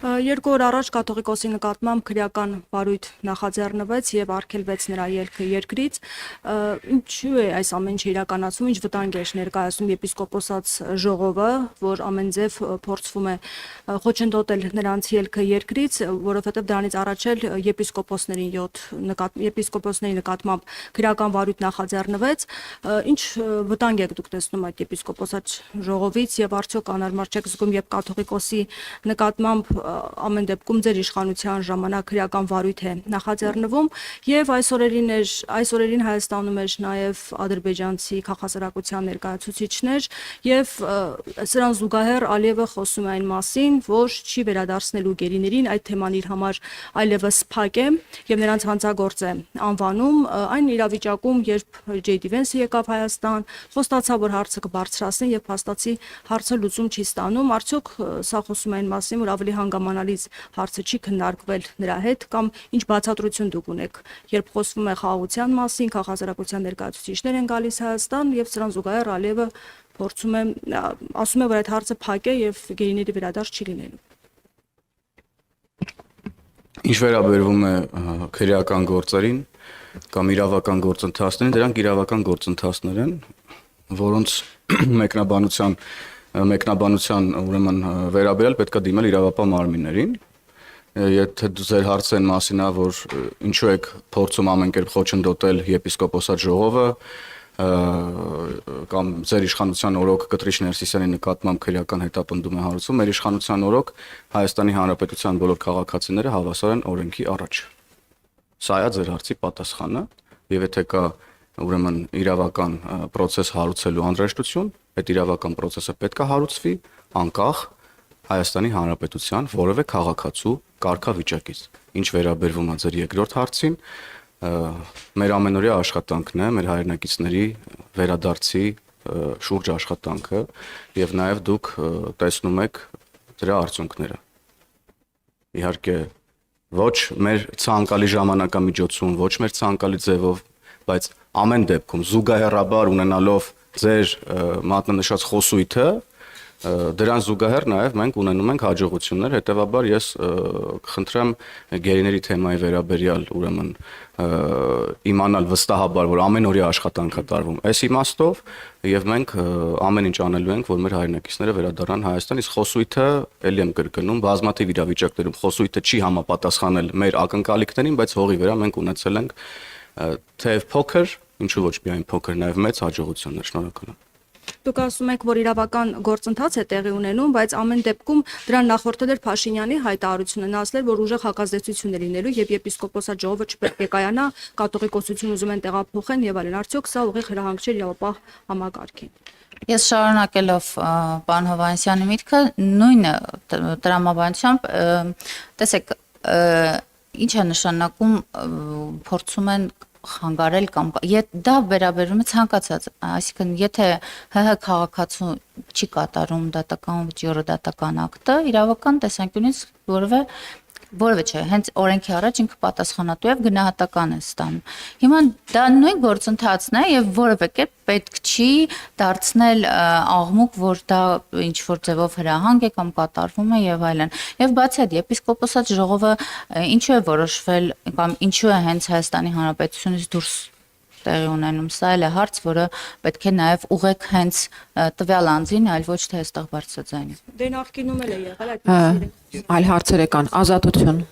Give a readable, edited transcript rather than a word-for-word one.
Երկու օր առաջ կաթողիկոսի նկատմամբ քրեական վարույթ նախաձեռնվեց եւ արգելվեց նրա ելքը երկրից։ Ինչու է այս ամեն ինչը իրականացվում, ինչ վտանգ է ներկայացնում եպիսկոպոսած ժողովը, որ ամեն ձև փորձվում է խոչընդոտել նրանց ելքը երկրից, որովհետեւ դրանից առաջ էլ եպիսկոպոսների նկատմամբ քրեական վարույթ նախաձեռնվեց։ Ինչ վտանգ եք դուք տեսնում այդ եպիսկոպոսած ժողովից եւ արդյոք անարմար չեք զգում, երբ կաթողիկոսի նկատմամբ ամեն դեպքում ձեր իշխանության ժամանակ քրեական վարույթ է նախաձեռնվում եւ այս օրերին Հայաստանում էր նաեւ ադրբեջանցի քաղաքասարակության ներկայացուցիչներ եւ սրան զուգահեռ Ալիևը խոսում է այն մասին, որ չի վերադարձնելու գերիներին, այդ թեման իր համար այլևս փակ է եւ նրանց հանցագործ է անվանում այն իրավիճակում, երբ Ջեյդի Վենսը եկավ Հայաստան, խոստացավ, որ հարցը կբարձրացնի եւ փաստացի հարցը լուծում չի ստանում, արդյոք սա խոսում է այն մասին, որ ավելի հանգամանալից հարցը չի քննարկվել նրա հետ կամ ինչ բացատրություն դուք ունեք, երբ խոսվում է խաղաղության մասին, քաղաքասարակության ներկայացուցիչներ են գալիս Հայաստան եւ սրան զուգահեռ Ալիևը փորձում է ասում է, որ այդ հարցը փակ է եւ գերիների վերադարձ չի լինելու։ Ինչ վերաբերվում է քրեական գործերին կամ իրավական գործընթացներին, դրանք իրավական գործընթացներ են, որոնց մեկնաբանության ուրեմն վերաբերյալ պետք է դիմել իրավապահ մարմիններին։ Եթե ձեր հարցը այն մասին է, որ ինչու եք փորձում ամեն կերպ խոչընդոտել եպիսկոպոսած ժողովը կամ ձեր իշխանության օրոք Կտրիչ Ներսիսյանի նկատմամբ քրեական հետապնդում է հարուցվում, մեր իշխանության օրոք Հայաստանի Հանրապետության բոլոր քաղաքացիները հավասար են օրենքի առաջ։ Սա է ձեր հարցի պատասխանը, եւ եթե կա ուրեմն իրավական process հարուցելու անհրաժեշտություն, այդ իրավական process-ը պետք է հարուցվի անկախ Հայաստանի Հանրապետության որևէ քաղաքացու կարգավիճակից։ Ինչ վերաբերվում է ձեր երկրորդ հարցին, մեր ամենօրյա աշխատանքն է, մեր հայրենակիցների վերադարձի շուրջ աշխատանքը եւ նաեւ դուք տեսնում եք դրա արդյունքները։ Իհարկե ոչ մեր ցանկալի ժամանակամիջոցում, ոչ մեր ցանկալի ձևով, բայց ամեն դեպքում զուգահեռաբար ունենալով ձեր մատնանշած խոսույթը, դրան զուգահեռ նաև մենք ունենում ենք հաջողություններ, հետևաբար ես կխնդրեմ գերիների թեմայի վերաբերյալ ուրեմն իմանալ վստահաբար, որ ամենօրյա աշխատանք է տարվում այս իմաստով եւ մենք ամեն ինչ անելու ենք, որ մեր հայրենակիցները վերադառնան Հայաստան, իսկ խոսույթը ելի եմ կրկնում, բազմաթիվ իրավիճակներում խոսույթը չի համապատասխանել մեր ակնկալիքներին, բայց հողի վրա մենք ունեցել ենք թեև փոքր, ինչու ոչ միայն փոքր, նաև մեծ հաջողություններ։ Շնորհակալ եմ։ Դուք ասում եք, որ իրավական գործընթաց է տեղի ունենում, բայց ամեն դեպքում դրան նախորդել էր Փաշինյանի հայտարարությունը, նա ասել էր, որ ուժեղ հակազդեցություն է լինելու եւ եպիսկոպոսատ ժողովը չպետք է կայանա, կաթողիկոսություն ուզում են տեղափոխեն եւ այլն։ Արդյոք սա ուղիղ հրահանգ չէ իրավապահ համակարգին։ Ես շարունակելով պարոն Հովհաննիսյանի միտքը, նույն տրամաբանությամբ, տեսեք, ինչ է նշանակում փորձում են խանգարել կամ դա վերաբերում է ցանկացած, այսինքն եթե ՀՀ քաղաքացու չի կատարում դատական վճիռը դատական ակտը, իրավական տեսանկյունից որևէ չէ, հենց օրենքի առաջ ինքը պատասխանատու է գնահատական է ստանում։ Հիմա դա նույն գործընթացն է եւ որևէ կերպ պետք չի դարձնել աղմուկ, որ դա ինչ որ ձևով հրահանգ է կամ կատարվում է եւ այլն։ Եվ բացի այդ, եպիսկոպոսատ ժողովը ինչու է որոշվել կամ ինչու է հենց Հայաստանի Հանրապետությունից դուրս տեղի ունենում, սա էլ է հարց, որը պետք է նաև ուղղեք հենց տվյալ անձին, այլ ոչ թե այստեղ բարձրաձայնի։ Դե նախկինում էլ է եղել այդ այլ հարցեր կան, ազատություն։